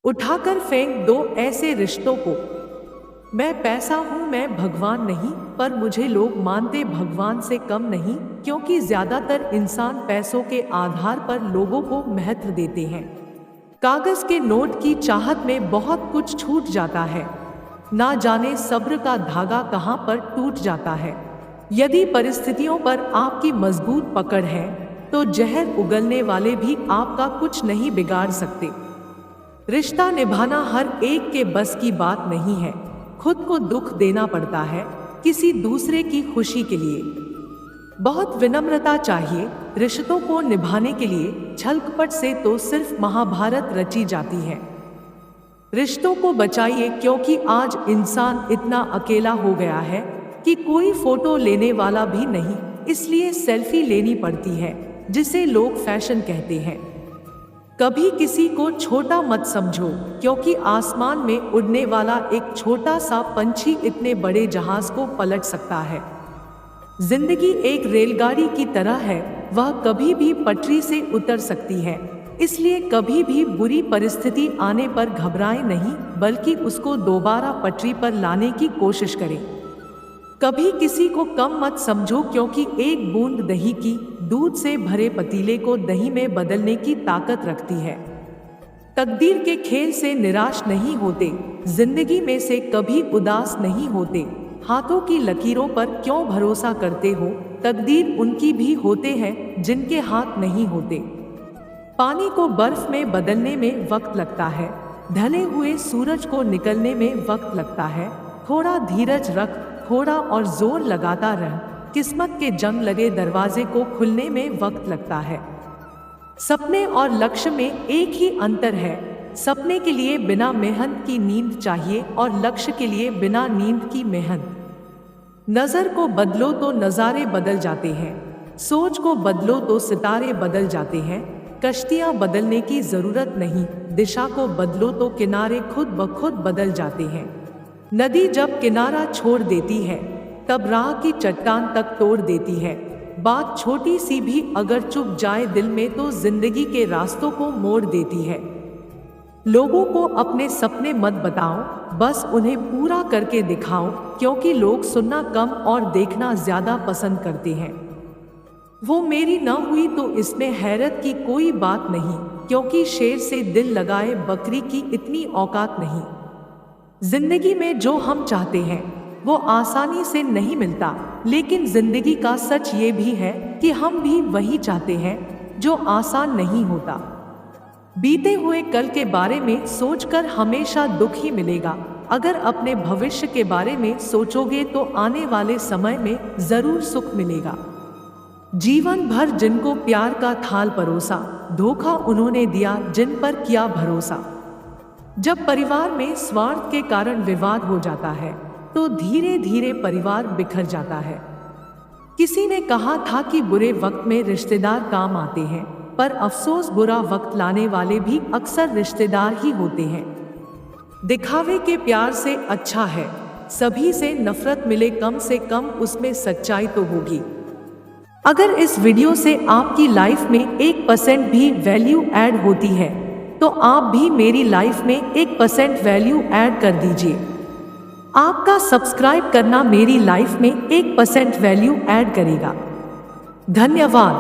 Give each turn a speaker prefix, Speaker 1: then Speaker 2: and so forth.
Speaker 1: उठाकर फेंक दो ऐसे रिश्तों को। मैं पैसा हूं, मैं भगवान नहीं, पर मुझे लोग मानते भगवान से कम नहीं, क्योंकि ज्यादातर इंसान पैसों के आधार पर लोगों को महत्व देते हैं। कागज के नोट की चाहत में बहुत कुछ छूट जाता है। ना जाने सब्र का धागा कहां पर टूट जाता है। यदि परिस्थितियों पर आपकी मजबूत पकड़ है तो जहर उगलने वाले भी आपका कुछ नहीं बिगाड़ सकते। रिश्ता निभाना हर एक के बस की बात नहीं है। खुद को दुख देना पड़ता है किसी दूसरे की खुशी के लिए। बहुत विनम्रता चाहिए रिश्तों को निभाने के लिए। छलकपट से तो सिर्फ महाभारत रची जाती है। रिश्तों को बचाइए, क्योंकि आज इंसान इतना अकेला हो गया है कि कोई फोटो लेने वाला भी नहीं, इसलिए सेल्फी लेनी पड़ती है, जिसे लोग फैशन कहते हैं। कभी किसी को छोटा मत समझो, क्योंकि आसमान में उड़ने वाला एक छोटा सा पंछी इतने बड़े जहाज को पलट सकता है। जिंदगी एक रेलगाड़ी की तरह है, वह कभी भी पटरी से उतर सकती है। इसलिए कभी भी बुरी परिस्थिति आने पर घबराएं नहीं, बल्कि उसको दोबारा पटरी पर लाने की कोशिश करें। कभी किसी को कम मत समझो, क्योंकि एक बूंद दही की दूध से भरे पतीले को दही में बदलने की ताकत रखती है। तकदीर के खेल से निराश नहीं होते, जिंदगी में से कभी उदास नहीं होते। हाथों की लकीरों पर क्यों भरोसा करते हो, तकदीर उनकी भी होते हैं जिनके हाथ नहीं होते। पानी को बर्फ में बदलने में वक्त लगता है, ढले हुए सूरज को निकलने में वक्त लगता है। थोड़ा धीरज रख, थोड़ा और जोर लगाता रह, किस्मत के जंग लगे दरवाजे को खुलने में वक्त लगता है। सपने और लक्ष्य में एक ही अंतर है। सपने के लिए बिना मेहनत की नींद चाहिए और लक्ष्य के लिए बिना नींद की मेहनत। नजर को बदलो तो नज़ारे बदल जाते हैं, सोच को बदलो तो सितारे बदल जाते हैं। कश्तियां बदलने की जरूरत नहीं, दिशा को बदलो तो किनारे खुद ब खुद बदल जाते हैं। नदी जब किनारा छोड़ देती है तब राह की चट्टान तक तोड़ देती है। बात छोटी सी भी अगर चुप जाए दिल में तो जिंदगी के रास्तों को मोड़ देती है। लोगों को अपने सपने मत बताओ, बस उन्हें पूरा करके दिखाओ, क्योंकि लोग सुनना कम और देखना ज्यादा पसंद करते हैं। वो मेरी न हुई तो इसमें हैरत की कोई बात नहीं, क्योंकि शेर से दिल लगाए बकरी की इतनी औकात नहीं। जिंदगी में जो हम चाहते हैं वो आसानी से नहीं मिलता, लेकिन जिंदगी का सच ये भी है कि हम भी वही चाहते हैं जो आसान नहीं होता। बीते हुए कल के बारे में सोचकर हमेशा दुख ही मिलेगा। अगर अपने भविष्य के बारे में सोचोगे तो आने वाले समय में जरूर सुख मिलेगा। जीवन भर जिनको प्यार का थाल परोसा, धोखा उन्होंने दिया जिन पर किया भरोसा। जब परिवार में स्वार्थ के कारण विवाद हो जाता है तो धीरे धीरे परिवार बिखर जाता है। किसी ने कहा था कि बुरे वक्त में रिश्तेदार काम आते हैं, पर अफसोस बुरा वक्त लाने वाले भी अक्सर रिश्तेदार ही होते हैं। दिखावे के प्यार से अच्छा है सभी से नफरत मिले, कम से कम उसमें सच्चाई तो होगी। अगर इस वीडियो से आपकी लाइफ में 1% भी वैल्यू ऐड होती है तो आप भी मेरी लाइफ में 1% वैल्यू ऐड कर दीजिए। आपका सब्सक्राइब करना मेरी लाइफ में 1% वैल्यू ऐड करेगा। धन्यवाद।